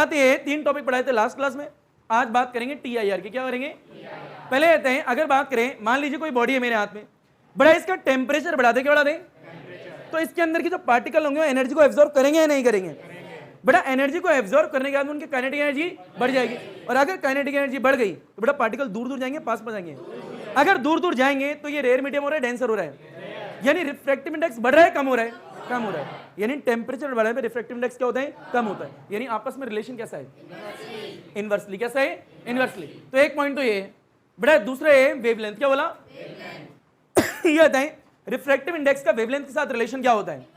बात ये है, 3 टॉपिक पढ़ाए थे लास्ट क्लास में, आज बात करेंगे TIR की। क्या करेंगे? पहले कहते हैं, अगर बात करें, मान लीजिए कोई बॉडी है मेरे हाथ में, बड़ा इसका टेम्परेचर बढ़ा दे, क्या बढ़ा दे? तो इसके अंदर की जो पार्टिकल होंगे वो एनर्जी को एब्जॉर्ब करेंगे या नहीं करेंगे? बड़ा एनर्जी को एब्जॉर्ब करने के बाद उनकी काइनेटिक एनर्जी बढ़ जाएगी, और अगर काइनेटिक एनर्जी बढ़ गई तो बड़ा पार्टिकल दूर दूर जाएंगे, पास में जाएंगे? अगर दूर दूर जाएंगे तो ये रेयर मीडियम हो रहा है, डेंसर हो रहा है, यानी रिफ्रैक्टिव इंडेक्स बढ़ रहा है, कम हो रहा है? कम हो रहा है। यानी टेम्परेचर बढ़ने पे रिफ्रैक्टिव इंडेक्स क्या होता है? कम होता है। यानी आपस में रिलेशन कैसा है? इनवर्सली। कैसा है? इनवर्सली। तो एक पॉइंट तो ये है। बड़ा दूसरा है वेवलेंथ। क्या बोला? ये होता है रिफ्रैक्टिव इंडेक्स का वेवलेंथ के साथ रिलेशन क्या होता है?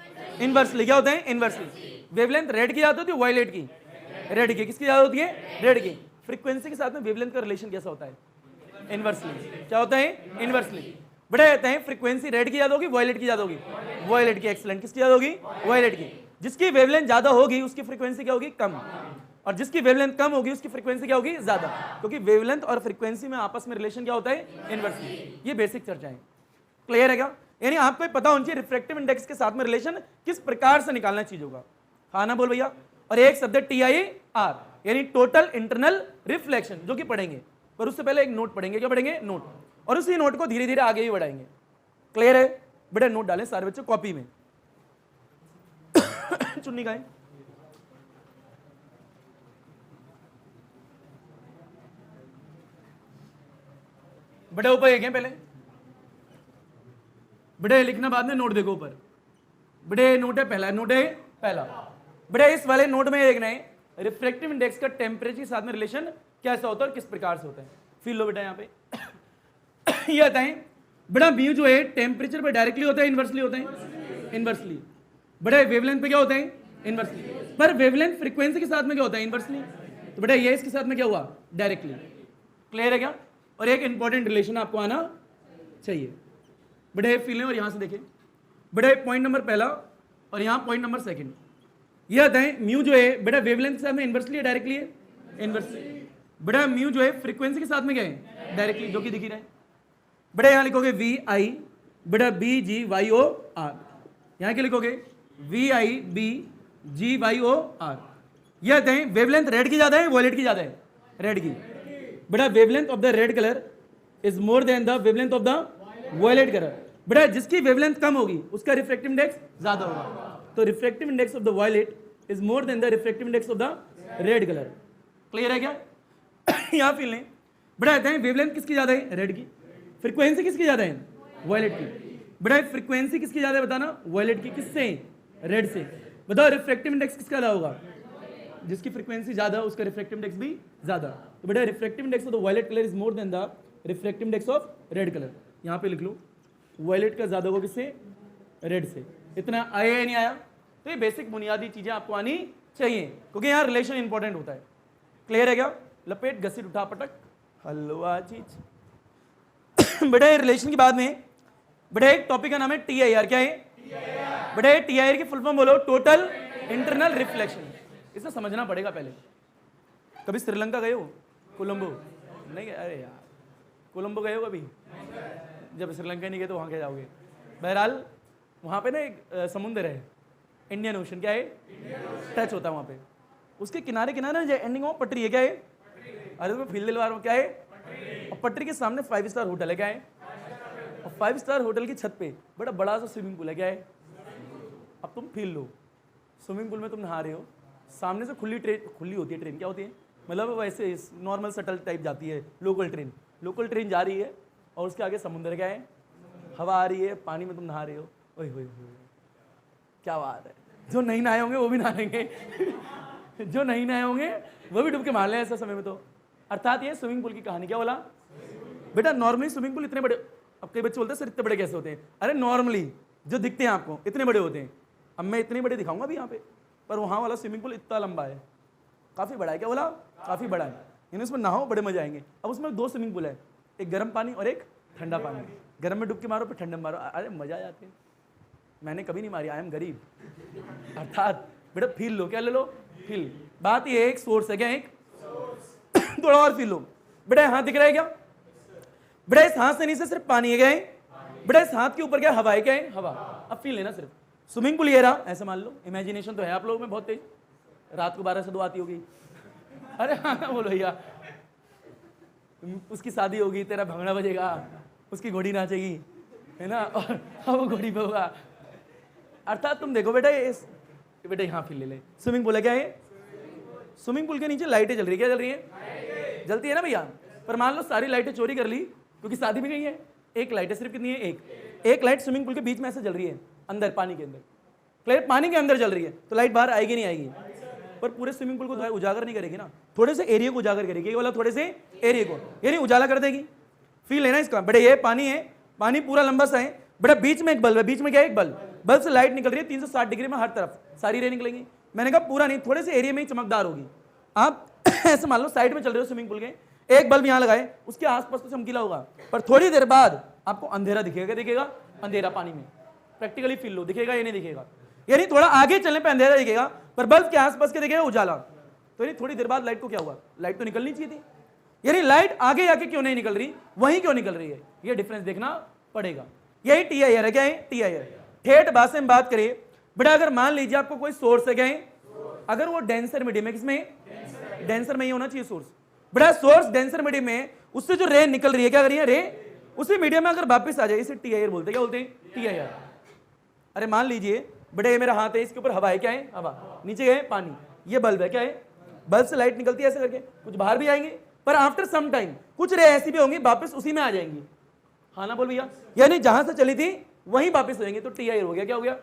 इनवर्सली। क्या होता है? इनवर्सली। वेवलेंथ रेड की ज्यादा होती है, वायलेट की? रेड की। किसकी ज्यादा होती है? रेड की। फ्रीक्वेंसी के साथ में वेवलेंथ का रिलेशन कैसा होता है? इनवर्सली। क्या होता है? इनवर्सली। बड़े कहते हैं फ्रीक्वेंसी रेड की ज्यादा होगी, वायलेट की ज्यादा होगी? वायलेट की। एक्सीलेंट। किसकी ज्यादा होगी? वायलेट की। जिसकी वेवलेंथ ज्यादा होगी उसकी फ्रीक्वेंसी क्या होगी? कम। और जिसकी वेवलेंथ कम होगी उसकी फ्रीक्वेंसी क्या होगी? ज्यादा। क्योंकि वेवलेंथ और फ्रीक्वेंसी में आपस में रिलेशन क्या होता है? इनवर्सली। ये बेसिक चर्चा है। क्लियर है क्या? यानी आपको पता होना चाहिए रिफ्रैक्टिव इंडेक्स के साथ में रिलेशन किस प्रकार से निकालना चीजों का। हाँ ना बोल भैया। और एक शब्द TIR, यानी टोटल इंटरनल रिफ्लेक्शन, जो कि पढ़ेंगे, पर उससे पहले एक नोट पढ़ेंगे। क्या पढ़ेंगे? नोट। और उसी नोट को धीरे धीरे आगे ही बढ़ाएंगे। क्लियर है? बेटा नोट डालें सारे बच्चे कॉपी में। चुन्नी का है? बड़े ऊपर एक है पहले, बड़े लिखना बाद में, नोट देखो ऊपर। बड़े नोट है पहला, नोट है पहला। बड़े इस वाले नोट में देखना है रिफ्रैक्टिव इंडेक्स का टेम्परेचर के साथ में रिलेशन कैसा होता है और किस प्रकार से होता है। फील लो बेटा यहाँ पे। ये आता है बड़ा म्यू जो है टेम्परेचर पे डायरेक्टली होता है, इनवर्सली होता है? इनवर्सली। बड़ा वेवलेंथ पे क्या होता है? इनवर्सली। पर वेवलेंथ फ्रीक्वेंसी के साथ में क्या होता है? इनवर्सली। तो बेटा ये इसके साथ में क्या हुआ? डायरेक्टली। क्लियर है क्या? और एक इंपॉर्टेंट रिलेशन आपको आना चाहिए। बड़े फील और यहां से देखें, बड़े पॉइंट नंबर पहला और यहां पॉइंट नंबर सेकंड। ये आता है म्यू जो है बेटा वेवलेंथ के साथ में इनवर्सली है, डायरेक्टली है? इनवर्सली। बड़ा म्यू जो है फ्रीक्वेंसी के साथ में क्या है? डायरेक्टली, जो कि दिख ही रहा है। बड़ा यहां लिखोगे VI, बड़ा BGYOR। यहां क्या लिखोगे? VIBGYOR। यह आता है वेवलेंथ रेड की ज्यादा है, वॉयलेट की ज्यादा है? रेड की। बड़ा wavelength of the red colour is more than the wavelength of the violet colour. बड़ा जिसकी वेवलेंथ कम होगी उसका रिफ्रैक्टिव इंडेक्स ज्यादा होगा। तो refractive index of the violet is more than the refractive index of the red colour. Clear है क्या? यहां फील लें। बड़ा कहते हैं वेवलेंथ किसकी ज्यादा है? रेड की। फ्रीक्वेंसी किसकी ज्यादा है? वॉयलेट की। बड़ा फ्रीक्वेंसी किसकी ज्यादा है बताना? वॉयलेट की। किससे? रेड से। बताओ रिफ्रैक्टिव इंडेक्स किसका ज्यादा होगा? जिसकी फ्रीक्वेंसी ज्यादा उसका रिफ्रैक्टिव इंडेक्स भी ज्यादा। तो बेटा refractive index of the violet colour is more than the refractive index of red colour. यहां पे लिख लो वॉयलेट का ज्यादा होगा किससे? रेड से। इतना आया या नहीं आया? तो ये बेसिक बुनियादी चीजें आपको आनी चाहिए, क्योंकि यहाँ रिलेशन इंपॉर्टेंट होता है। क्लियर है क्या? लपेट, घसीट, उठा, पटक, हलवा चीज। बेटा रिलेशन की बाद में बेटा एक टॉपिक का नाम है TIR। क्या है? बेटा TIR की फुल फॉर्म बोलो, टोटल इंटरनल रिफ्लेक्शन। इसे समझना पड़ेगा पहले। कभी श्रीलंका गए हो? कोलंबो नहीं गए? अरे यार कोलंबो गए हो कभी? जब श्रीलंका नहीं गए तो वहाँ क्या जाओगे? बहरहाल वहाँ पे ना एक समुद्र है, इंडियन ओशन। क्या है? टच होता है वहाँ पे। उसके किनारे किनारे जो एंडिंग में पटरी है। क्या है? अरे तो फील्ड दिलवार में क्या है? और पटरी के सामने 5 स्टार होटल है। क्या है? और 5 स्टार होटल की छत पे बड़ा बड़ा सा स्विमिंग पूल है। क्या है? अब तुम फील लो, स्विमिंग पूल में तुम नहा रहे हो, सामने से खुली होती है ट्रेन। क्या होती है? मतलब वैसे नॉर्मल शटल टाइप जाती है, लोकल ट्रेन जा रही है, और उसके आगे समुद्र। क्या है? हवा आ रही है, पानी में तुम नहा रहे हो। ओए होए होए, क्या बात है। जो नहीं नहाए होंगे वो भी नहा लेंगे। जो नहीं नहाए होंगे वो भी डुबके मार लें ऐसे समय में। तो अर्थात ये स्विमिंग पूल की कहानी। क्या बोला बेटा? नॉर्मली स्विमिंग पूल इतने बड़े, अब कई बच्चे बोलते हैं सर इतने बड़े कैसे होते हैं? अरे नॉर्मली जो दिखते हैं आपको इतने बड़े होते हैं। अब मैं इतने बड़े दिखाऊंगा भी यहाँ पे, पर वहाँ वाला स्विमिंग पूल इतना लंबा है, काफ़ी बड़ा है। क्या बोला? काफ़ी बड़ा है। यानी उसमें नहाओ, बड़े मजा आएंगे। अब उसमें 2 स्विमिंग पूल है, एक गर्म पानी और एक ठंडा पानी। गर्म में डुबकी मारो, फिर ठंडे में मारो। अरे मजा आ जाते हैं। मैंने कभी नहीं मारी, आई एम गरीब। अर्थात बेटा फील लो। क्या ले लो? फील। बात ये एक सोर्स है। क्या? एक थोड़ा और फील लो। बेटा हाथ दिख रहा है क्या? बेटा इस हाथ से नीचे सिर्फ पानी है। क्या है? बेटा इस हाथ के ऊपर क्या हवा है? क्या है? हवा। अब फील लेना सिर्फ। स्विमिंग पूल ये रहा, ऐसा मान लो। इमेजिनेशन तो है आप लोगों में बहुत तेज, रात को 12 से 2 आती होगी। अरे हाँ बोलो भैया, उसकी शादी होगी, तेरा भंगड़ा बजेगा, उसकी घोड़ी नाचेगी, है ना, और वो घोड़ी पे होगा। अर्थात तुम देखो बेटा, बेटा यहाँ फिर ले स्विमिंग पूल है, क्या है? स्विमिंग पूल के नीचे लाइटें जल रही है, क्या जल रही है? जलती है ना भैया। पर मान लो सारी लाइटें चोरी कर ली क्योंकि शादी भी गई है, एक लाइट है सिर्फ, कितनी है? एक लाइट स्विमिंग पूल के बीच में ऐसे जल रही है, अंदर पानी के अंदर, क्लियर, पानी के अंदर जल रही है, तो लाइट बाहर आएगी नहीं आएगी? पर पूरे स्विमिंग पूल को उजागर नहीं करेगी ना, थोड़े से एरिया को उजागर करेगी, ये वाला थोड़े से एरिया को, यानी उजाला कर देगी। फील है ना इसका? बड़े ये पानी है, पानी पूरा लंबा सा है, बड़ा बीच में एक बल्ब है, बीच में क्या है? एक बल्ब से लाइट निकल रही है 360 डिग्री में हर तरफ, सारी रे निकलेंगी। मैंने कहा पूरा नहीं, थोड़े से एरिया में ही चमकदार होगी। आप ऐसे मान लो साइड में चल रहे हो स्विमिंग पूल के, एक बल्ब यहाँ लगाए, उसके आसपास तो चमकीला होगा, पर थोड़ी देर बाद आपको अंधेरा दिखेगा, दिखेगा अंधेरा पानी में, प्रैक्टिकली फील लो, दिखेगा या नहीं दिखेगा? यानी थोड़ा आगे चलने पे अंधेरा दिखेगा, पर बल्ब के आसपास के दिखेगा उजाला। तो यानी थोड़ी देर बाद लाइट को क्या हुआ? लाइट तो निकलनी चाहिए थी, यानी लाइट आगे आके क्यों नहीं निकल रही, वहीं क्यों निकल रही है? ये डिफरेंस देखना पड़ेगा। यही TIR है, क्या है? TIR। ठेठ भाषा में बात करें बेटा, अगर मान लीजिए आपको कोई सोर्स है, क्या है? अगर वो डेंसर मीडियम है, किसमें? डेंसर में ही होना चाहिए सोर्स। बेटा सोर्स डेंसर मीडियम में, उससे जो रे निकल रही है, क्या कर रही है? रे उसी मीडियम में अगर वापस आ जाए, इसे TIR बोलते हैं, क्या बोलते हैं? TIR। अरे मान लीजिए बेटा ये मेरा हाथ है, इसके ऊपर हवा है, क्या है? हवा, नीचे है पानी, ये बल्ब है, क्या है? बल्ब से लाइट निकलती है ऐसे करके, कुछ बाहर भी आएंगे, पर आफ्टर सम टाइम कुछ रे ऐसी भी होंगी वापस उसी में आ जाएंगी, हाँ ना बोल भैया? यानी जहां से चली थी वहीं वापस हो जाएंगे, तो TIR हो गया। क्या हो गया?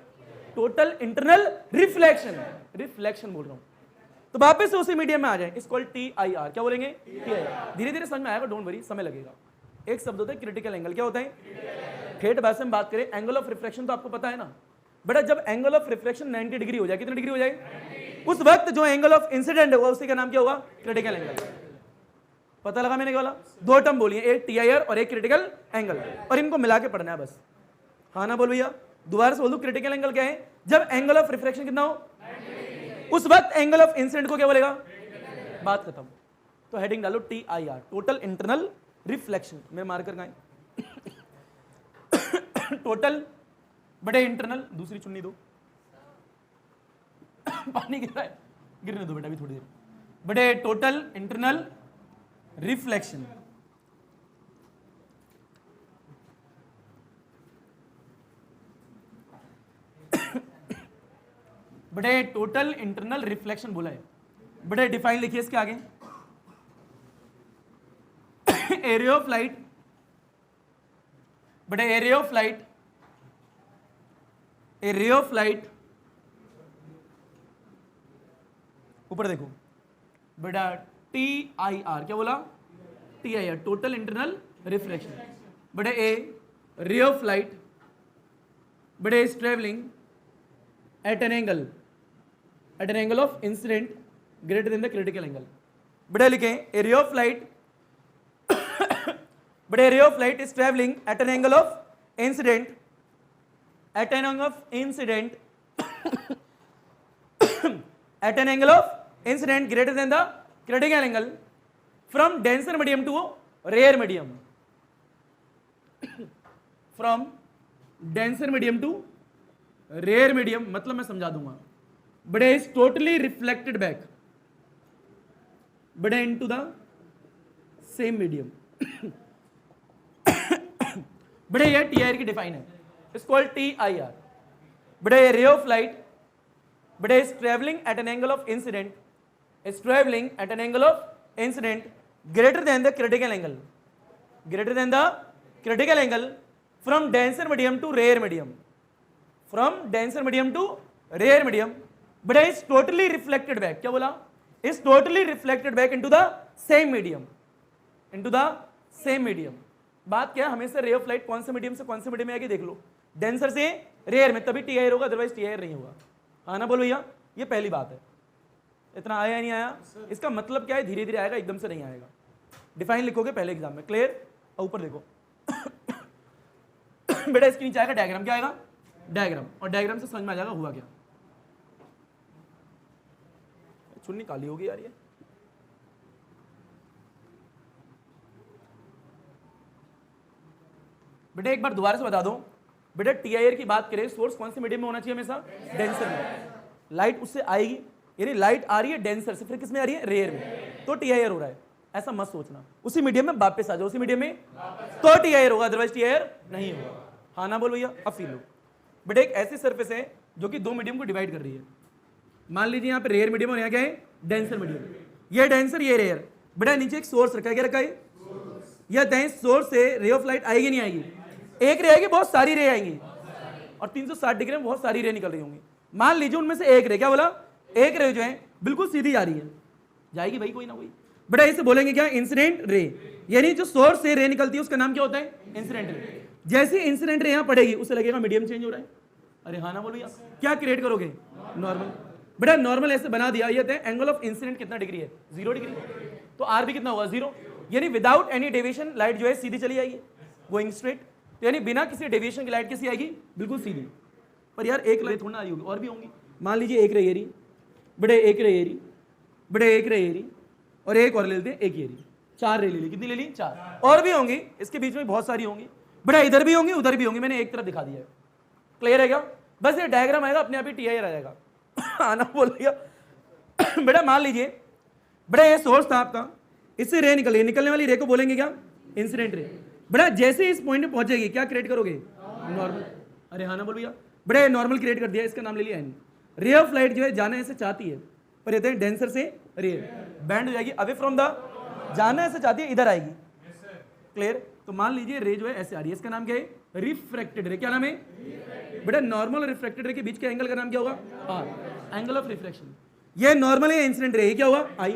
टोटल इंटरनल रिफ्लेक्शन, रिफ्लेक्शन बोल रहा हूं, तो वापस से उसी मीडियम में आ जाए, इसको TIR। क्या बोलेंगे? TIR। धीरे धीरे समझ में आएगा, डोंट वरी, समय लगेगा। एक शब्द होता है क्रिटिकल एंगल, क्या होता है? ठेठ भाषा में बात करें, एंगल ऑफ रिफ्लेक्शन तो आपको पता है ना बेटा, जब एंगल ऑफ रिफ्लेक्शन 90 डिग्री हो जाए, कितने डिग्री हो जाए? उस वक्त जो एंगल ऑफ इंसिडेंट होगा उसी का नाम क्या होगा? Critical angle. पता लगा मैंने क्या बोला? दो टर्म बोलिए, एक TIR और एक क्रिटिकल एंगल, और इनको मिला के पढ़ना है बस, हाँ ना बोल भैया? दोबारा से बोल दो, क्रिटिकल एंगल क्या है? जब एंगल ऑफ रिफ्लेक्शन कितना हो, उस वक्त एंगल ऑफ इंसिडेंट को क्या बोलेगा? बात खत्म। तो हेडिंग डालो TIR, टोटल इंटरनल रिफ्लेक्शन। मैं मार्कर कहां है? टोटल बड़े इंटरनल, दूसरी चुन्नी दो, पानी गिर रहा है, गिरने दो बेटा अभी थोड़ी देर। बड़े टोटल इंटरनल रिफ्लेक्शन, बड़े टोटल इंटरनल रिफ्लेक्शन बोला है। बड़े डिफाइन लिखिए इसके आगे, एरिया ऑफ लाइट, बड़े area of light, area of light, ऊपर देखो बेटा TIR, क्या बोला? TIR, total internal reflection. बड़े ए रे ऑफ लाइट, बड़े is travelling at an angle of incident greater than the critical angle. बड़े लिखें, एरिया ऑफ लाइट, बड़े area of light is travelling at an angle of incident, at an angle of incident at an angle of incident greater than the critical angle from denser medium to rare medium, from denser medium to rare medium, मतलब मैं समझा दूंगा। बड़े is totally reflected back, बड़े into the same medium। बड़े ये TIR की define है, is called TIR। बड़े ray of light, बड़े is traveling at an angle of incident, is traveling at an angle of incident greater than the critical angle, greater than the critical angle from denser medium to rare medium, from denser medium to rare medium। बड़े is totally reflected back, क्या बोला? is totally reflected back into the same medium, into the same medium। बात क्या है, हमेशा रे of light कौन से मीडियम से कौन से मीडियम में आएगी देख लो, डेंसर से रेयर में, तभी TIR होगा, अदरवाइज TIR नहीं होगा, हाँ ना बोलो भैया? ये पहली बात है। इतना आया नहीं आया? इसका मतलब क्या है? धीरे धीरे आएगा, एकदम से नहीं आएगा। डिफाइन लिखोगे पहले एग्जाम में, क्लियर? और ऊपर देखो बेटा इसके नीचे आएगा डायग्राम, क्या आएगा? डायग्राम, और डायग्राम से समझ में आ जाएगा हुआ क्या। चुन्नी काली होगी यार ये, बेटा एक बार दोबारा से बता दो बेटा, TIR की बात करें, सोर्स कौन से मीडियम में होना चाहिए? हमेशा डेंसर में। लाइट उससे आएगी, यानी लाइट आ रही है डेंसर से, फिर किस में आ रही है, रेयर में, तो TIR हो रहा है। ऐसा मत सोचना, उसी मीडियम में वापस आ जाओ, उसी मीडियम में तो TIR होगा, अदरवाइज TIR नहीं होगा। हाँ ना बोल भैया। अब फील लो, बट एक ऐसी सरफेस है जो कि दो मीडियम को डिवाइड कर रही है। मान लीजिए यहाँ पे रेयर मीडियम और यहाँ क्या है, डेंसर मीडियम। ये डेंसर, ये रेयर। बेटा नीचे एक सोर्स रखा है, क्या रखा है, यह दें सोर्स से रे ऑफ लाइट आएगी नहीं आएगी, एक रे आएगी, बहुत सारी रे आएंगी, और 360 डिग्री में बहुत सारी रे निकल रही होंगी। मान लीजिए उनमें से एक रे, क्या बोला, एक रे जो है बिल्कुल सीधी जा रही है, जाएगी भाई कोई ना कोई। बेटा इसे बोलेंगे क्या, इंसिडेंट रे, यानी जो सोर्स से रे निकलती है उसका नाम क्या होता है, इंसिडेंट रे। जैसे इंसिडेंट रे यहाँ पड़ेगी उसे लगेगा मीडियम चेंज हो रहा है। अरे हाँ ना बोलो यार, क्या क्रिएट करोगे, नॉर्मल। बेटा नॉर्मल ऐसे बना दिया, ये एंगल ऑफ इंसिडेंट कितना डिग्री है, 0 डिग्री, तो आर भी कितना होगा, 0, यानी विदाउट एनी डेविएशन लाइट जो है सीधी चली जाएगी, गोइंग स्ट्रेट। तो यानी बिना किसी डेविएशन की लाइट कैसी आएगी, बिल्कुल सीधी। पर यार एक रे थोड़ा आई होगी, और भी होंगी। मान लीजिए एक रे ये रही, बड़े एक रे ये रही, बड़े एक रे ये रही, और एक और ले लेते हैं, एक ये रही, 4 रे ले ली, कितनी ले ली, 4, और भी होंगी, इसके बीच में बहुत सारी होंगी। बड़ा इधर भी होंगी उधर भी होंगी, मैंने एक तरफ दिखा दिया है, क्लियर है क्या। बस ये डायग्राम आएगा अपने आप ही TIR आ जाएगा। आना बोल दिया। बेटा मान लीजिए, बेटा ये सोर्स था आपका, इससे रे निकल, निकलने वाली रे को बोलेंगे क्या, इंसिडेंट रे। बेटा जैसे इस पॉइंट पे पहुंचेगी क्या क्रिएट करोगे, नॉर्मल। अरे हाँ ना बोल भैया। बेटा नॉर्मल क्रिएट कर दिया, इसका नाम ले लिया N। रे ऑफ लाइट जो है जाना ऐसे चाहती है, पर ये डेंसर से रेयर, बैंड हो जाएगी अवे फ्रॉम द, जाना ऐसे चाहती है इधर आएगी, क्लियर। तो मान लीजिए रे जो है ऐसे आ रही है, इसका नाम क्या है, रिफ्रैक्टेड रे। क्या नाम है बेटा, नॉर्मल और रिफ्रैक्टेड रे के बीच के एंगल का नाम क्या होगा, R, एंगल ऑफ रिफ्रैक्शन। ये नॉर्मल है, इंसिडेंट रे, ये क्या होगा, I,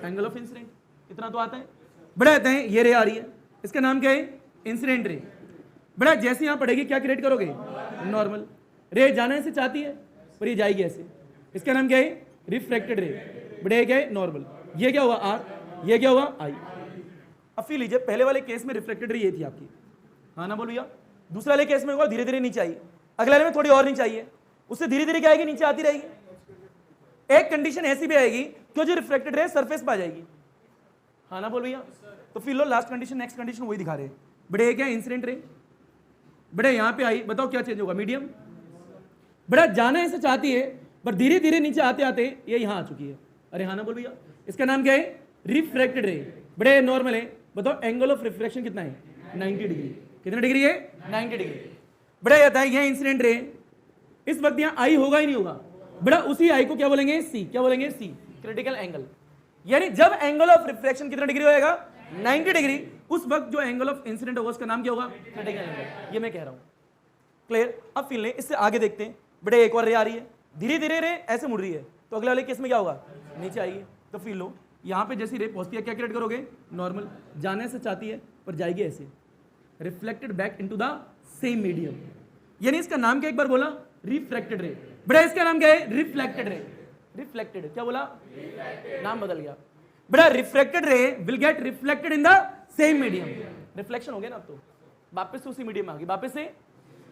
एंगल ऑफ इंसिडेंट। इतना तो आता है। बड़ा कहते हैं ये रे आ रही है, इसका नाम क्या है, इंसिडेंट रे। बड़ा जैसे यहां पड़ेगी क्या क्रिएट करोगे, नॉर्मल। रे जाना ऐसे चाहती है पर ये जाएगी ऐसे, इसका नाम क्या है, रिफ्रैक्टेड रे। बड़ा क्या है, नॉर्मल। ये क्या हुआ, R, ये क्या हुआ, I। अब फील लीजिए, पहले वाले केस में रिफ्लेक्टेड रे ये थी आपकी, हाँ ना बोलो भैया। दूसरे वाले केस में होगा धीरे धीरे नीचे आई, अगले वाले में थोड़ी और नीचे आई है, उससे धीरे धीरे क्या आएगी, नीचे आती रहेगी। एक कंडीशन ऐसी भी आएगी कि जो रिफ्लेक्टेड रे सरफेस पे आ जाएगी, हाँ ना बोलो भैया। तो फिर लो लास्ट कंडीशन, नेक्स्ट कंडीशन वही दिखा रहे। बड़े क्या इंसिडेंट रे, बड़े यहाँ पे आई, बताओ क्या चेंज होगा, मीडियम। बड़ा जाना ऐसे चाहती है पर धीरे धीरे नीचे आते आते ये यहाँ आ चुकी है। अरे हाँ ना बोल भैया, इसका नाम क्या है, रिफ्रैक्टेड रे। बड़े नॉर्मल है, बताओ एंगल ऑफ रिफ्रैक्शन कितना है, 90 डिग्री। कितना डिग्री है, 90 डिग्री। बड़ा कहता है यह इंसिडेंट रे, इस वक्त यहाँ आई होगा ही नहीं होगा। बड़ा उसी आई को क्या बोलेंगे, सी। क्या बोलेंगे, सी, क्रिटिकल एंगल। यानी जब एंगल ऑफ रिफ्रैक्शन कितना डिग्री होएगा, 90 डिग्री, उस वक्त जो एंगल ऑफ इंसिडेंट होगा उसका नाम क्या होगा, क्रिटिकल एंगल। ये मैं कह रहा हूं, क्लियर। अब फिर ले इससे आगे देखते हैं। बड़े एक और रे आ रही है, धीरे धीरे रे ऐसे मुड़ रही है, तो अगले वाले केस में क्या होगा, नीचे आएगी। तो फिर लो यहाँ पे जैसी रे पहुंचती है क्या क्रिएट करोगे, नॉर्मल। जाने से चाहती है पर जाएगी ऐसे, reflected back into the same medium. यानी इसका नाम क्या एक बार बोला, रिफ्लेक्टेड रे। बड़ा इसका नाम क्या है, रिफ्लेक्टेड रे। रिफ्लेक्टेड, क्या बोला, नाम बदल गया। बड़ा reflected ray will get reflected in the same medium. Reflection हो गया ना, अब तो वापस से उसी मीडियम में आ गई, वापस से।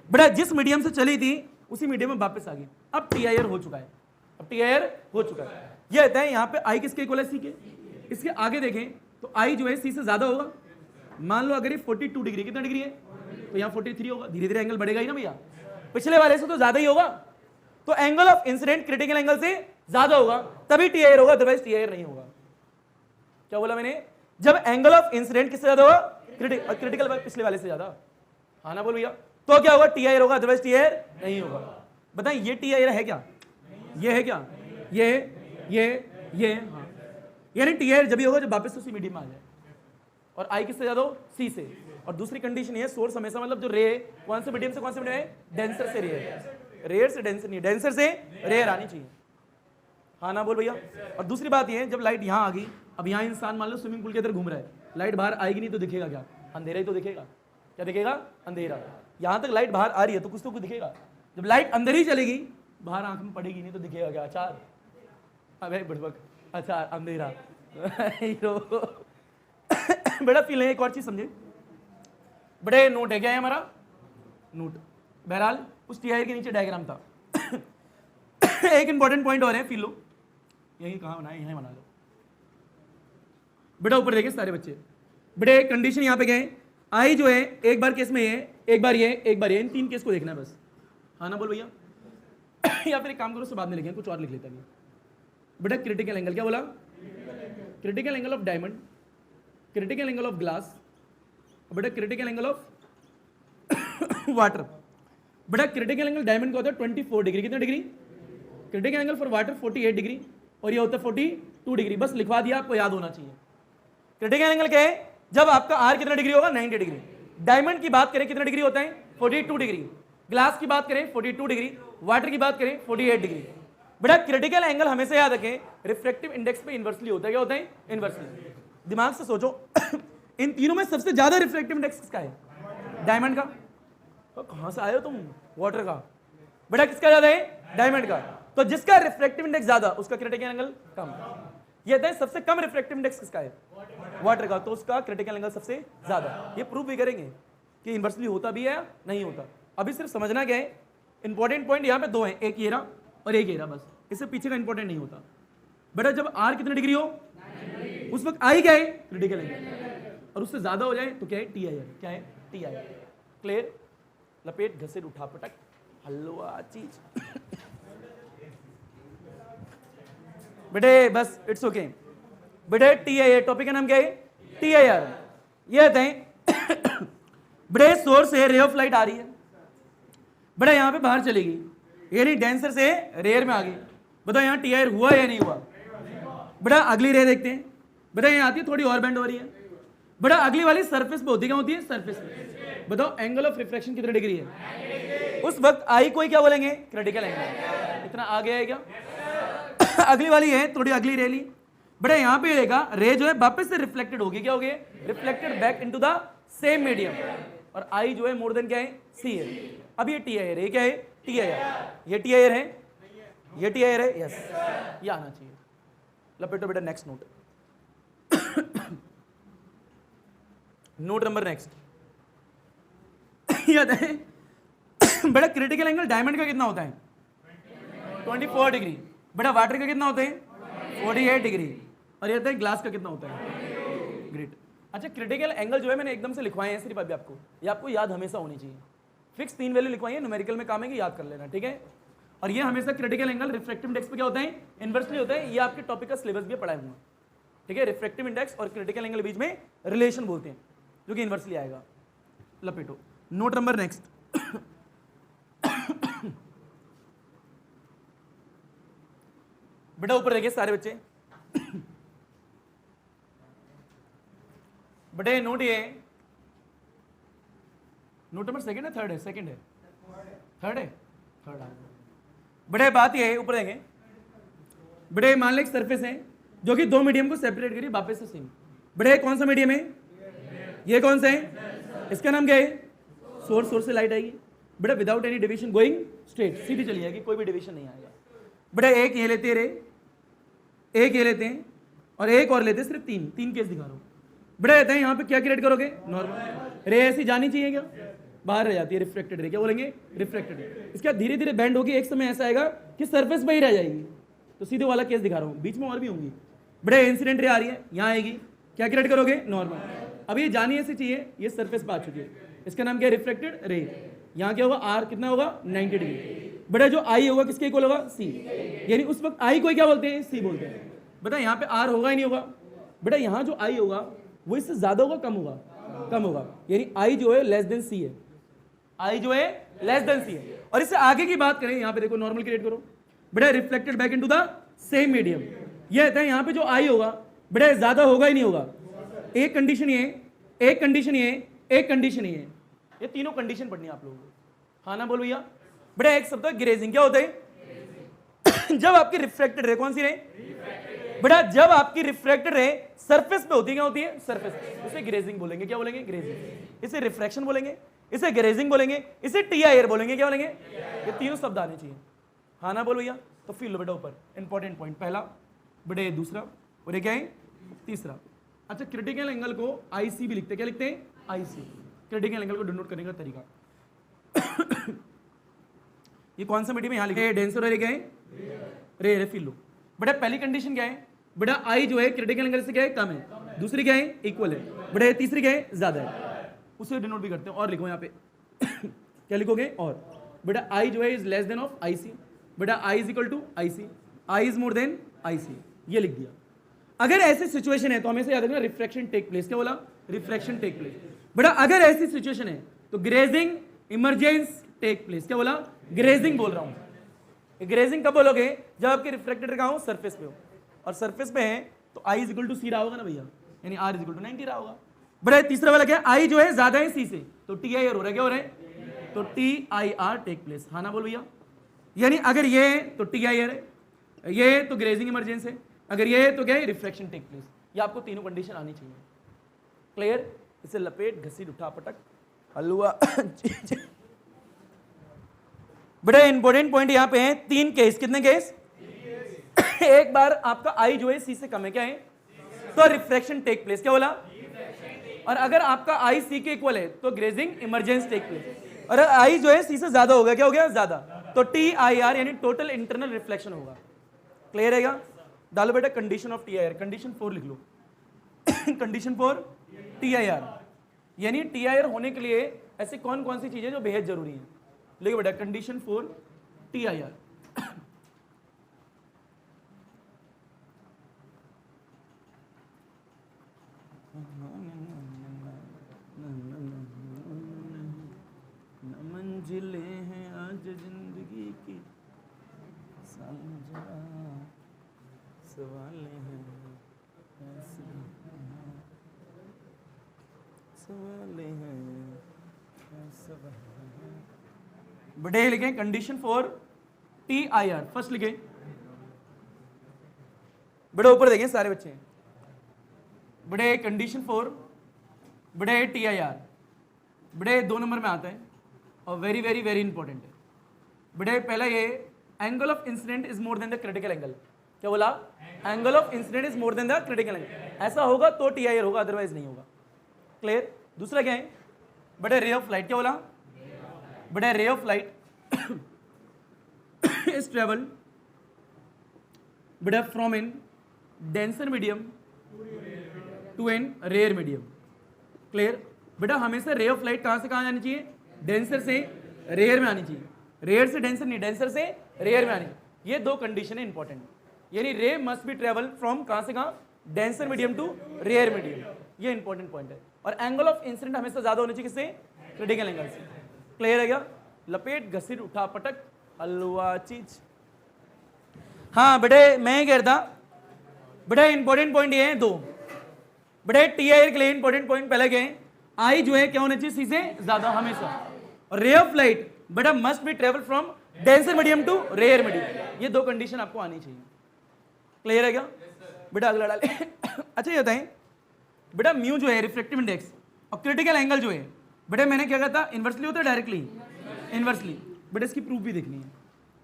बड़ा जिस मीडियम से चली थी उसी मीडियम में वापस आ गई। अब TIR हो चुका है, अब TIR हो चुका है। ये कहता है यहाँ पे I किसके इक्वल है, C के। इसके आगे देखें तो I जो है C से ज्यादा होगा। मान लो अगर ये 42 डिग्री, कितना डिग्री है, तो यहाँ 43 होगा। धीरे धीरे एंगल बढ़ेगा ही ना भैया, पिछले वाले से तो ज्यादा ही होगा। तो angle of incident critical angle से ज्यादा होगा, तभी TIR होगा, अदरवाइज TIR नहीं होगा। क्या बोला मैंने, जब एंगल ऑफ इंसिडेंट किससे ज्यादा होगा, क्रिटिकल पिछले वाले से ज्यादा, हाँ ना बोल भैया, तो क्या होगा, TIR होगा, अदरवाइज TIR नहीं होगा। बताएं ये TIR है क्या, ये है क्या, ये हाँ। यानी TIR जब भी होगा जब वापस उसी मीडियम में आ जाए, और I किससे ज्यादा हो, C से। और दूसरी कंडीशन ये, सोर्स हमेशा मतलब जो रे कौन से मीडियम से कौन से मीडियम है, डेंसर से रेयर, रेयर से डेंसर नहीं, डेंसर से रेयर आनी चाहिए, हाँ ना बोल भैया। और दूसरी बात ये है, जब लाइट यहाँ आ गई, अब यहाँ इंसान मान लो स्विमिंग पूल के अंदर घूम रहा है, लाइट बाहर आएगी नहीं तो दिखेगा क्या, अंधेरा ही तो दिखेगा। क्या दिखेगा, अंधेरा। यहाँ तक लाइट बाहर आ रही है तो कुछ दिखेगा, जब लाइट अंदर ही चलेगी बाहर आंख में पड़ेगी नहीं तो दिखेगा क्या, अचार, अबे बुड़बक, अचार, अंधेरा। बड़ा फील है। एक और चीज समझे, बड़े नोट है क्या है हमारा, नोट। बहरहाल उस TIR के नीचे डायग्राम था। एक इंपॉर्टेंट पॉइंट और है, फील लो, यही कहाँ बनाए, यहीं बना लो। बेटा ऊपर देखे सारे बच्चे, बेटे कंडीशन यहाँ पे गए, I जो है एक बार केस में ये, एक बार ये, एक बार ये, इन 3 केस को देखना है बस, हाँ ना बोल भैया। या फिर एक काम करो, उससे बाद में लिखें, कुछ और लिख लेता है। बेटा क्रिटिकल एंगल, क्या बोला? Critical angle of diamond, critical angle of glass, बेटा क्रिटिकल एंगल ऑफ वाटर। बेटा क्रिटिकल एंगल डायमंड का होता है 24 डिग्री, कितना degree? Critical angle for water 48 degree, और ये होता है 42 डिग्री। बस लिखवा दिया, आपको याद होना चाहिए। क्रिटिकल एंगल क्या है? जब आपका आर कितना डिग्री होगा? 90 डिग्री। डायमंड की बात करें कितना डिग्री होता है? 42 डिग्री। ग्लास की बात करें 42 डिग्री। वाटर की बात करें 48 डिग्री। बेटा क्रिटिकल एंगल हमेशा याद रखें, रिफ्रैक्टिव इंडेक्स पे इनवर्सली होता है। क्या होता है? इनवर्सली। दिमाग से सोचो इन तीनों में सबसे ज्यादा रिफ्रैक्टिव इंडेक्स किसका है? डायमंड का। तो कहां से आए हो तुम? वाटर का। बेटा किसका ज्यादा है? डायमंड का। तो जिसका रिफ्रैक्टिव इंडेक्स ज्यादा उसका क्रिटिकल एंगल कम। ये है सबसे कम रिफ्रैक्टिव इंडेक्स किसका है? वाटर का। तो उसका क्रिटिकल एंगल सबसे ज्यादा। ये प्रूव भी करेंगे कि इनवर्सली होता भी है या नहीं होता। अभी सिर्फ समझना क्या है, इंपॉर्टेंट पॉइंट यहाँ पे दो हैं, एक ये रहा और एक ये रहा, बस इससे पीछे का इंपॉर्टेंट नहीं होता। बेटा जब आर कितने डिग्री हो उस वक्त आई क्या है? Critical angle. और उससे ज्यादा हो जाए तो क्या है? T I. क्या है? T I. क्लियर? लपेट घसेट उठा पटक हलवा चीज बेटे बस इट्स ओके। बेटे टी आई आर टॉपिक का नाम क्या है? T I are. ये बताएं बेटे सोर्स से रे ऑफ लाइट आ रही है, बेटा यहां पे बाहर चलेगी, यानी डेंसर से रेयर में आ गई। बताओ यहां टी आई आर हुआ या नहीं हुआ? बेटा अगली रे देखते हैं। बेटा यहां आती है, थोड़ी और बेंड हो रही है। बेटा अगली वाली सरफेस पे होती है, क्या होती है? सरफेस पे। बताओ एंगल ऑफ रिफ्रैक्शन कितने डिग्री है? उस वक्त आई को क्या बोलेंगे? Critical angle. इतना आ गया है क्या? अगली वाली है, थोड़ी अगली रे ली। बेटा यहां पे रहेगा रे जो है वापस से रिफ्लेक्टेड होगी, क्या होगी? Reflected back into the same medium. और आई जो है मोर देन क्या है? सी है। अब ये टी आई आर, ये क्या है? T I are. ये टी आई आर है, ये टी आई आर है। यस, ये आना चाहिए। लपेटो बेटा next note. Note number next याद है बेटा क्रिटिकल एंगल डायमंड का कितना होता है? 24 डिग्री। बेटा वाटर का कितना होता है? 48 डिग्री। और ये ग्लास का कितना होता है? ग्रेट। अच्छा क्रिटिकल एंगल जो है मैंने एकदम से लिखवाए हैं सिर्फ अभी आपको, ये आपको याद हमेशा होनी चाहिए। फिक्स 3 वैल्यू लिखवाई है, न्यूमेरिकल में काम है कि याद कर लेना, ठीक है? और ये हमेशा क्रिटिकल एंगल रिफ्रैक्टिव इंडेक्स पे क्या होता है? इनवर्सली होता है। ये आपके टॉपिक का सिलेबस भी पढ़ाया हुआ, ठीक है? रिफ्रैक्टिव इंडेक्स और क्रिटिकल एंगल बीच में रिलेशन बोलते हैं, जो कि इनवर्सली आएगा। लपेटो नोट नंबर नेक्स्ट। बेटा ऊपर देखिए सारे बच्चे। बेटे नोट ये नोट नंबर सेकंड है थर्ड है? सेकंड है। थर्ड है? थर्ड है। बेटे बात ये है, ऊपर देखें। बेटे मान लो एक सरफेस है जो कि दो मीडियम को सेपरेट करिए वापस से सेम। बेटे कौन सा मीडियम है? ये कौन सा है? इसका नाम क्या है? सोर्स। सोर्स से लाइट आएगी बेटा without any division, going straight, सीधी चली जाएगी, कोई भी डिविजन नहीं आएगा। बेटा एक ये लेते रे, एक ये लेते हैं और एक और लेते हैं, सिर्फ तीन केस दिखा रहा हूं। बेटा कहते हैं यहाँ पे क्या क्रिएट करोगे? नॉर्मल रे। ऐसी जानी चाहिए क्या? बाहर रह जाती है, रिफ्लेक्टेड रे। क्या बोलेंगे? Reflected ray. इसका धीरे धीरे बैंड होगी, एक समय ऐसा आएगा कि सरफेस पे ही रह जाएगी। तो सीधे वाला केस दिखा रहा हूँ, बीच में और भी होंगी। बेटा इंसिडेंट रे आ रही है, यहाँ आएगी, क्या क्रिएट करोगे? नॉर्मल। अब ये जानी ऐसी चाहिए, ये सरफेस पे आ चुकी है, इसका नाम क्या है? Reflected ray. यहाँ क्या होगा? आर कितना होगा? 90 डिग्री। बेटा जो आई होगा किसके इक्वल होगा? सी। यानी उस वक्त आई को क्या बोलते हैं? सी बोलते हैं। बेटा यहाँ पे आर होगा ही नहीं होगा? बेटा यहाँ जो आई होगा वो इससे ज्यादा होगा कम होगा? कम होगा। यानी आई जो है लेस देन सी है, आई जो है लेस देन सी है। और इससे आगे की बात करें, यहाँ पे देखो नॉर्मल क्रिएट करो। बेटा reflected back into the same medium. ये कहता है यहाँ पे जो आई होगा बेटा ज्यादा होगा ही नहीं होगा। एक कंडीशन ये, एक कंडीशन ये, एक कंडीशन ये, ये तीनों कंडीशन पढ़नी है आप लोगों को। हाँ ना बोल भैया? बेटा एक शब्द है ग्रेजिंग। क्या होता है? जब आपकी रिफ्रैक्टेड रे, कौन सी रे? बेटा जब आपकी रिफ्रैक्टेड रे सरफेस पे होती है, क्या होती है? सरफेस पे, इसे ग्रेजिंग बोलेंगे। क्या बोलेंगे? ग्रेजिंग। इसे रिफ्रैक्शन बोलेंगे, इसे ग्रेजिंग बोलेंगे, इसे टीआईआर बोलेंगे। क्या बोलेंगे? ये तीनों शब्द आने चाहिए। हाँ ना बोल भैया? तो फील लो बेटा ऊपर इंपॉर्टेंट पॉइंट, पहला बेटा ये दूसरा और ये क्या है? तीसरा। अच्छा क्रिटिकल एंगल को आईसी भी लिखते हैं, क्या लिखते हैं? आईसी। क्रिटिकल एंगल को डिनोट करने का तरीका ये कौन सा मीडियम है? यहाँ लिखे डेंसर और ये क्या है? रे। फील लो बेटा। पहली कंडीशन क्या है? बेटा आई जो है क्रिटिकल एंगल से क्या है? कम है। दूसरी क्या है? इक्वल है। बेटा तीसरी क्या है? ज्यादा है। उसे डिनोट भी करते हैं। और लिखो यहाँ पे क्या लिखोगे? और बेटा आई जो है is less than of I C. बेटा I is equal to I C, I is more than I C, ये लिख दिया। अगर ऐसी सिचुएशन है तो हमें से याद रखना रिफ्रैक्शन टेक प्लेस, क्या बोला, रिफ्रैक्शन टेक प्लेस। बेटा अगर ऐसी सिचुएशन है तो ग्रेजिंग इमरजेंस टेक प्लेस, क्या बोला, ग्रेजिंग बोल रहा हूं। ग्रेजिंग कब बोलोगे, जब आपके रिफ्लेक्टेड कहां हो, सरफेस पे हो, और सरफेस पे है तो आई इज इक्वल टू सी रहा होगा ना भैया, यानी आर इज इक्वल टू 90 रहा होगा। बड़ा तीसरा वाला क्या, आई जो है ज्यादा है सी से, तो टी आई आर हो रहा है, क्या हो रहा है, तो T I R take place. हाँ ना बोल भैया, यानी अगर ये है तो टी आई आर है, ये तो ग्रेजिंग इमरजेंस है, अगर ये है तो क्या है, रिफ्रैक्शन टेक प्लेस। ये आपको तीनों कंडीशन आनी चाहिए। क्लियर, इसे लपेट घसीट उठा पटक हलवा। बड़ा इंपॉर्टेंट पॉइंट यहां पे है, 3 केस, कितने केस, एक बार आपका आई जो है सी से कम है, क्या है, तो रिफ्रैक्शन टेक प्लेस, क्या बोला, और अगर आपका आई सी के इक्वल है तो ग्रेजिंग इमरजेंस टेक प्लेस, और आई जो है सी से ज्यादा हो गया, क्या हो गया, ज्यादा, तो टी आई आर यानी टोटल इंटरनल रिफ्लेक्शन होगा। क्लियर है क्या, डालो बेटा condition of T I are, condition 4 लिख लो। कंडीशन 4 टी आई आर, यानी टी आई आर होने के लिए ऐसी कौन कौन सी चीजें जो बेहद जरूरी है, लिखो बेटा कंडीशन 4 टी आई आर। मंजिलें हैं आज जिंदगी की, सवाल हैं, सवाल हैं, बड़े लिखे condition 4 T I are, first लिखे बड़े, ऊपर देखें सारे बच्चे, बड़े कंडीशन 4 बड़े टी आई आर, बड़े 2 नंबर में आता है और वेरी वेरी वेरी इंपॉर्टेंट है। बड़े पहला ये angle of incident is more than the critical angle, क्या बोला, angle of incident is more than the critical angle, ऐसा होगा तो टी आई आर होगा, अदरवाइज नहीं होगा। क्लियर, दूसरा क्या है, बड़े रे ऑफ लाइट, क्या बोला, बड़े ray of light is travel बड़ा from an denser medium to an rarer medium. Clear, बेटा हमेशा रे ऑफ लाइट कहां से कहां जानी चाहिए, डेंसर से रेयर में आनी चाहिए, रेयर से डेंसर नहीं, डेंसर से रेयर में आनी चाहिए। ये 2 कंडीशन है इंपॉर्टेंट, यानी ray must be travel from कहां से कहां, denser medium to rare medium, ये इंपॉर्टेंट पॉइंट है। और एंगल ऑफ इंसिडेंट हमेशा ज्यादा होनी चाहिए, किससे, क्रिटिकल एंगल से। क्लियर है क्या, लपेट घसीट उठा पटक हलवा चीज। हाँ बेटे मैं कह रहा था, बेटे इंपॉर्टेंट पॉइंट ये है 2, बेटे टी आई के लिए इंपॉर्टेंट पॉइंट पहले क्या है, आई जो है क्या होना चाहिए, सी से ज्यादा हमेशा, और रे ऑफ लाइट बेटा must be travel from denser medium to rare medium, ये 2 कंडीशन आपको आनी चाहिए। क्लियर है क्या, बेटा अगला डाले। अच्छा ये बताएं बेटा म्यू जो है रिफ्रैक्टिव इंडेक्स और क्रिटिकल एंगल जो है, बेटा मैंने क्या कहा था, इनवर्सली होता है डायरेक्टली, इनवर्सली, बेटा इसकी प्रूफ भी देखनी है,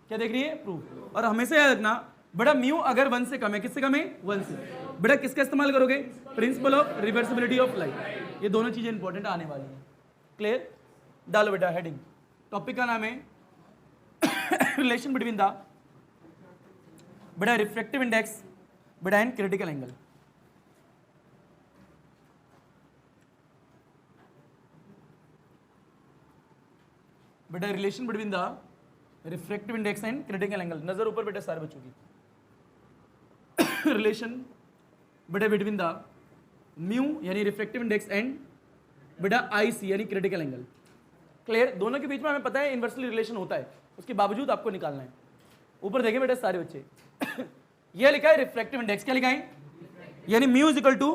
क्या देखनी है, प्रूफ। और हमेशा याद रखना बेटा म्यू अगर 1 से कम है, किससे कम है, 1 से, बेटा किसका इस्तेमाल करोगे, principle of reversibility of light, ये दोनों चीजें इंपॉर्टेंट आने वाली हैं। क्लियर, डालो बेटा हेडिंग, टॉपिक का नाम है रिलेशन बिटवीन द बेटा रिफ्रैक्टिव इंडेक्स बेटा एंड क्रिटिकल एंगल। बेटा relation between the refractive index and critical angle, नजर ऊपर बेटा सारे बच्चों की। रिलेशन बेटा बिटवीन द म्यू यानी रिफ्रैक्टिव इंडेक्स एंड बेटा आई सी यानी क्रिटिकल एंगल। क्लियर, दोनों के बीच में हमें पता है इन्वर्सली रिलेशन होता है, उसके बावजूद आपको निकालना है। ऊपर देखें बेटा सारे बच्चे, ये लिखा है रिफ्रैक्टिव इंडेक्स, क्या लिखा है, यानी म्यू इज इक्वल टू,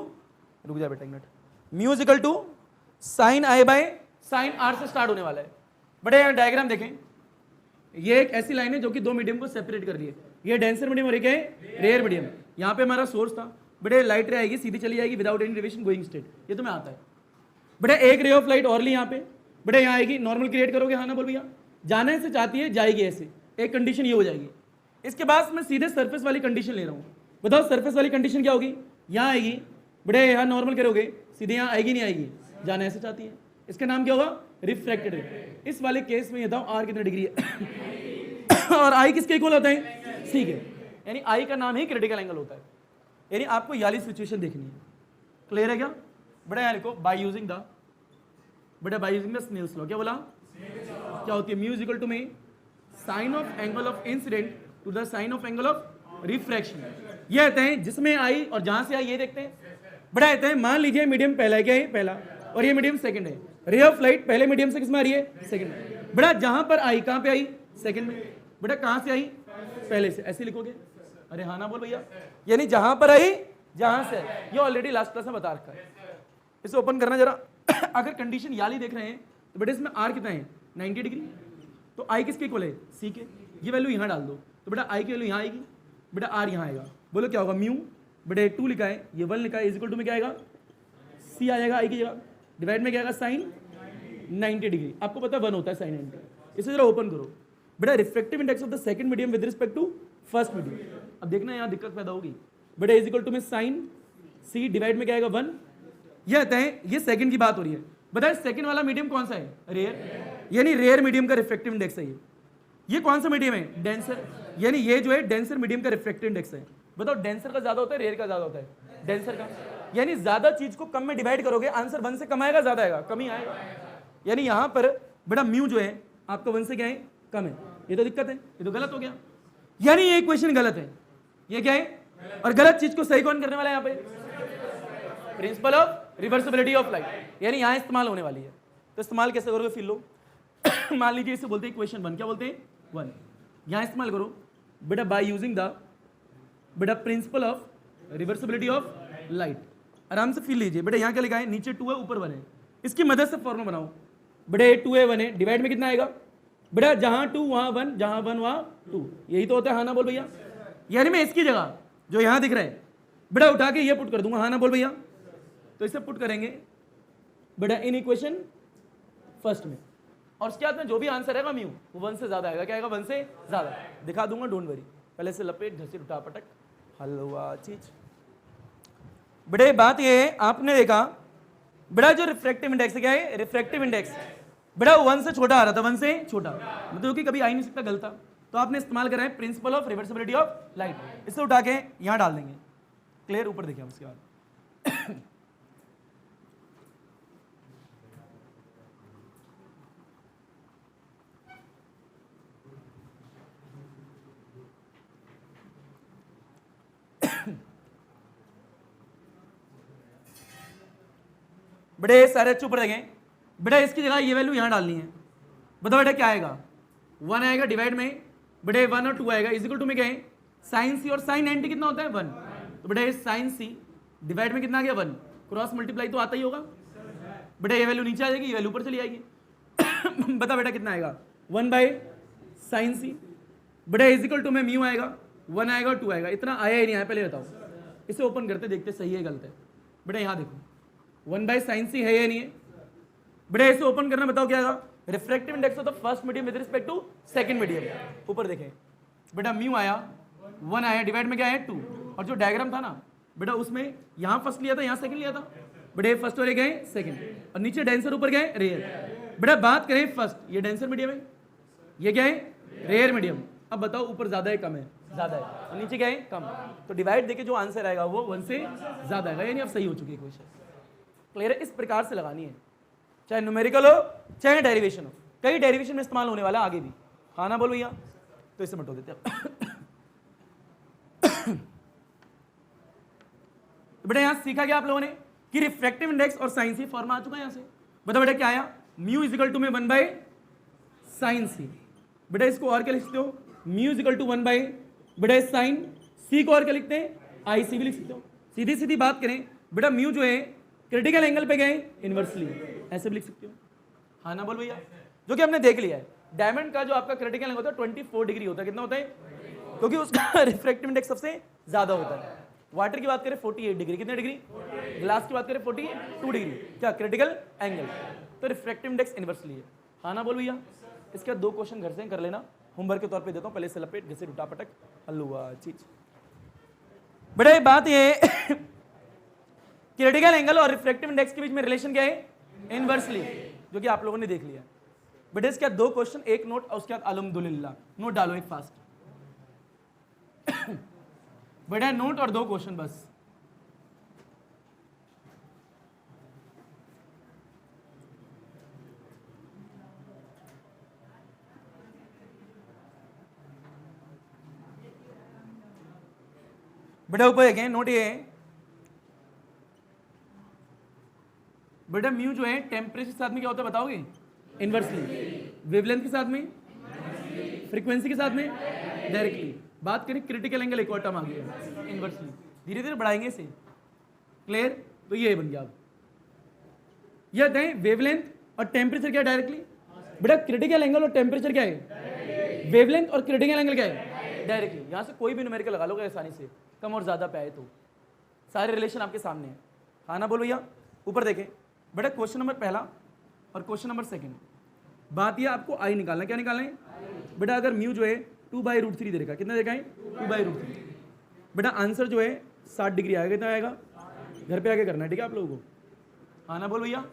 रुक जा बेटा एक minute, mu is equal to sine I by sine R से स्टार्ट होने वाला है। बड़े यहाँ डायग्राम देखें, ये एक ऐसी लाइन है जो कि 2 मीडियम को सेपरेट कर रही है, ये डेंसर मीडियम और एक है रेयर मीडियम। यहाँ पे हमारा सोर्स था, बड़े लाइट रे आएगी सीधी चली जाएगी without any deviation going state, ये तुम्हें आता है। बड़े एक रे ऑफ लाइट और ली यहाँ पे, बड़े यहाँ आएगी, नॉर्मल क्रिएट करोगे, हाँ ना बोल भैया, जाने से चाहती है जाएगी ऐसे, एक कंडीशन ये हो जाएगी। इसके बाद मैं सीधे सरफेस वाली कंडीशन ले रहा हूँ, बताओ सरफेस वाली कंडीशन क्या होगी, यहाँ आएगी, बड़े यहाँ नॉर्मल करोगे सीधे यहाँ आएगी नहीं आएगी, जाना ऐसे चाहती है, इसका नाम क्या होगा, रिफ्रैक्टेड रे। इस वाले केस में ये बताओ आर कितने डिग्री है और आई किसके इक्वल होता है, सी के, यानी आई का नाम ही क्रिटिकल एंगल होता है। यानी आपको ये वाली सिचुएशन देखनी है। क्लियर है क्या, बड़ा यहाँ लिखो बाय यूजिंग द, बड़ा by using the Snell's law, क्या बोला, क्या होती है, म्यू इज इक्वल टू में sine of angle of incident to the sine of angle of refraction. ये आते हैं जिसमें आई और जहां से आई ये देखते हैं। बड़ा आते हैं, मान लीजिए मीडियम पहला है, क्या है पहला, और ये मीडियम सेकंड है। रे ऑफ लाइट पहले मीडियम से किसमें आ रही है, सेकंड में। बड़ा जहां पर आई कहां पे आई, सेकंड में। बड़ा कहां से आई, पहले से। ऐसे लिखोगे, अरे हाँ ना बोल भैया, यानी जहां पर आई जहां से। ये ऑलरेडी लास्ट क्लास में बता रखा है। इसे ओपन करना जरा। अगर कंडीशन याली देख रहे हैं तो बेटा इसमें आर कितना है, 90 डिग्री। तो आई किसके इक्वल है, सी के। ये वैल्यू यहां डाल दो तो बेटा आई की वैल्यू यहां आएगी, बेटा आर यहां आएगा। बोलो क्या होगा, म्यू बेटा 2 लिखा है, ये 1 लिखा है, इज इक्वल टू में क्या आएगा, सी आ जाएगा आई की जगह। डिवाइड में क्या आएगा, साइन 90 डिग्री। आपको पता है 1 होता है साइन 90। इसे जरा ओपन करो। बेटा refractive index of the second medium with respect to first medium. अब देखना यहाँ दिक्कत पैदा होगी। बेटा इज इक्वल टू में साइन सी डिवाइड में क्या आएगा 1। ये आता है, ये सेकंड की बात हो रही है। बताए सेकंड वाला मीडियम कौन सा है, रेयर, यानी रेयर मीडियम का रिफ्रैक्टिव इंडेक्स है ये कौन सा मीडियम है, डेंसर, यानी ये जो है डेंसर मीडियम का रिफ्रैक्टिव इंडेक्स है। बताओ डेंसर का ज्यादा होता है, रेयर का ज्यादा होता है, डेंसर का। यानी ज्यादा चीज को कम में डिवाइड करोगे, आंसर 1 से कम आएगा, ज्यादा आएगा, कम ही आएगा। यानी यहां पर बेटा म्यू जो है आपका 1 से क्या है, कम है। ये तो दिक्कत है, ये तो गलत हो गया। यानी ये इक्वेशन गलत है। ये क्या है, और गलत चीज को सही कौन करने वाला है यहाँ पे, principle of reversibility of light, यानी यहां इस्तेमाल होने वाली है। तो इस्तेमाल कैसे करोगे, फिर लो। मान लीजिए इसे बोलते हैं इक्वेशन 1, क्या बोलते हैं 1। यहां इस्तेमाल करो बेटा बाय यूजिंग द बेटा principle of reversibility of light. आराम से फील लीजिए। बेटा यहां क्या लिखा है, नीचे 2 है ऊपर 1 है, इसकी मदद से फॉर्मूला बनाओ। बेटा 2 है 1 है, डिवाइड में कितना आएगा, बेटा जहां 2 वहां 1, जहां 1 वहां 2। यही तो होता है, हाँ ना बोल भैया। यानी मैं इसकी जगह जो यहां दिख रहा है बेटा उठा के ये पुट कर दूंगा, हाँ ना बोल भैया। तो इसे पुट करेंगे बेटा इन इक्वेशन फर्स्ट में, और उसके बाद में जो भी आंसर आएगा म्यू वो 1 से ज्यादा आएगा। क्या आएगा, 1 से ज्यादा। दिखा दूंगा, डोंट वरी। पहले से लपेट, घसीट, उठा पटक, हलवा चीज। बेटा बात ये है, आपने देखा बेटा जो रिफ्रैक्टिव इंडेक्स है, क्या है रिफ्रैक्टिव इंडेक्स, बेटा 1 से छोटा आ रहा था, 1 से छोटा, मतलब कि कभी आ ही नहीं सकता गलता। तो आपने इस्तेमाल करा है principle of reversibility of light. इसे उठा के यहां डाल देंगे। क्लियर, ऊपर देखिए उसके बाद। बेटे सारे अच्छे ऊपर देखें। बेटा इसकी जगह ये वैल्यू यहां डालनी है। बताओ बेटा क्या आएगा, 1 आएगा, डिवाइड में बेटे 1 और 2 आएगा, इज इक्वल टू में क्या है, साइन सी, और साइन 90 कितना होता है 1। तो बेटा साइन सी डिवाइड में कितना आ गया 1, क्रॉस मल्टीप्लाई तो आता ही होगा। बेटा ये वैल्यू नीचे आ जाएगी, ये वैल्यू ऊपर चली आएगी। बता बेटा कितना आएगा, 1 बाई साइन सी। बेटा इज इक्वल टू में म्यू आएगा, 1 आएगा और 2 आएगा। इतना आया ही नहीं आया, पहले बताओ। इसे ओपन करते देखते सही है गलत है। बेटा यहाँ देखो 1 बाई साइन सी है या नहीं है। बेटा इसे ओपन करना, बताओ क्या आएगा, refractive index of the first medium with respect to second medium. ऊपर देखें बेटा म्यू आया, 1 आया, डिवाइड में क्या है 2, और जो डायग्राम था ना बेटा उसमें यहाँ फर्स्ट लिया था, यहाँ सेकंड लिया था। बेटा फर्स्ट और गए सेकंड, और नीचे डेंसर ऊपर गए रेयर। बेटा बात करें फर्स्ट, ये डेंसर मीडियम है, ये क्या है रेयर मीडियम। अब बताओ ऊपर ज्यादा है कम है, ज्यादा है, और नीचे क्या है कम। तो डिवाइड देके जो आंसर आएगा वो 1 से ज्यादा आएगा, यानी अब सही हो चुकी है इक्वेशन। क्लियर है, इस प्रकार से लगानी है, चाहे न्यूमेरिकल हो चाहे डेरिवेशन हो। कई डेरिवेशन में इस्तेमाल होने वाला आगे भी, हाँ ना बोल भैया। तो इसे मटो देते हैं। तो बेटा यहां सीखा क्या आप लोगों ने कि रिफ्रैक्टिव इंडेक्स और साइन सी फॉर्मा आ चुका है यहां से। बताओ बेटा क्या आया, म्यू इज इक्वल टू में 1 बाई साइन सी। बेटा इसको और क्या लिख सकते हो, mu is equal to 1 by बेटा साइन सी को और क्या लिखते हैं, आई सी भी लिख सकते हो। सीधी सीधी बात करें बेटा म्यू जो है क्रिटिकल एंगल पे गए इनवर्सली, ऐसे भी लिख सकते हो, हाँ ना बोल भैया। जो कि हमने देख लिया है, डायमंड का जो आपका क्रिटिकल एंगल होता है 24 डिग्री होता है। कितना होता है, क्योंकि उसका रिफ्रैक्टिव इंडेक्स सबसे ज्यादा होता है। वाटर की बात करें 48 डिग्री, कितने डिग्री, ग्लास की बात करें 42 डिग्री, क्या क्रिटिकल एंगल। तो रिफ्रैक्टिव इंडेक्स इनवर्सली है, हाँ ना बोल भैया। इसके बाद 2 क्वेश्चन घर से कर लेना, होमवर्क के तौर पे देता हूँ। पहले से लपेट, घिसे, उठा पटक, हलवा चीज। बेटा बात ये क्रिटिकल एंगल और रिफ्रैक्टिव इंडेक्स के बीच में रिलेशन क्या है, इनवर्सली, जो कि आप लोगों ने देख लिया। बेटा इसके बाद 2 क्वेश्चन, 1 नोट, और उसके बाद अल्हम्दुलिल्लाह नोट डालो एक फास्ट। बेटा नोट और 2 क्वेश्चन बस। बेटा ऊपर देखें, नोट ये है बेटा म्यू जो है टेम्परेचर के साथ में क्या होता है बताओगे? इनवर्सली। वेवलेंथ के साथ में, फ्रीक्वेंसी के साथ में डायरेक्टली। बात करें क्रिटिकल एंगल, एक और टर्म आ गया इनवर्सली। धीरे धीरे बढ़ाएंगे इसे, क्लियर? तो ये बन गया। अब यह दें वेवलेंथ और टेम्परेचर क्या है डायरेक्टली? बेटा क्रिटिकल एंगल और टेम्परेचर क्या है? वेवलेंथ और क्रिटिकल एंगल क्या है? डायरेक्टली। यहां से कोई भी न्यूमेरिकल लगा लोगे आसानी से, कम और ज्यादा पे आए तो सारे रिलेशन आपके सामने है। हाँ ना बोलो भैया? ऊपर देखें बेटा, क्वेश्चन नंबर पहला और क्वेश्चन नंबर सेकंड। बात यह आपको आई निकालना, क्या निकालना है बेटा? अगर म्यू जो है 2/√3 दे रखा, कितना देखा है? 2/√3। बेटा आंसर जो है 60 डिग्री आएगा। कितना आएगा? घर पे आके करना है, ठीक है आप लोगों को। हाँ ना बोलो भैया?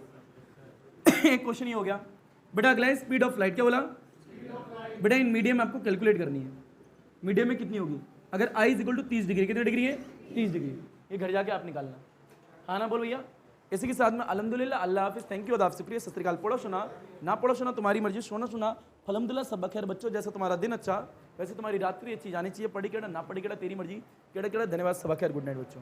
एक क्वेश्चन ये हो गया बेटा। अगला है स्पीड ऑफ लाइट, क्या बोला बेटा? इन मीडियम आपको कैलकुलेट करनी है। मीडियम में कितनी होगी? अगर आई इज इक्वल टू 30 डिग्री, कितने डिग्री है? 30 डिग्री। ये घर जाके आप निकालना। हाँ ना बोलो भैया? इसी के साथ में अल्हम्दुलिल्लाह, अल्लाह हाफिज़, थैंक यू, अदाफ़, शुक्रिया, सत श्री अकाल। पढ़ो सुना, ना पढ़ो सुना तुम्हारी मर्जी, सोना सुना अल्हम्दुलिल्लाह, सब खैर बच्चों। जैसा तुम्हारा दिन अच्छा वैसे तुम्हारी रात्रि अच्छी जानी चाहिए। पढ़ी केड़ा ना पढ़ी केड़ा तेरी मर्जी, केड़ा केड़ा। धन्यवाद, सब खैर, गुड नाइट बच्चों।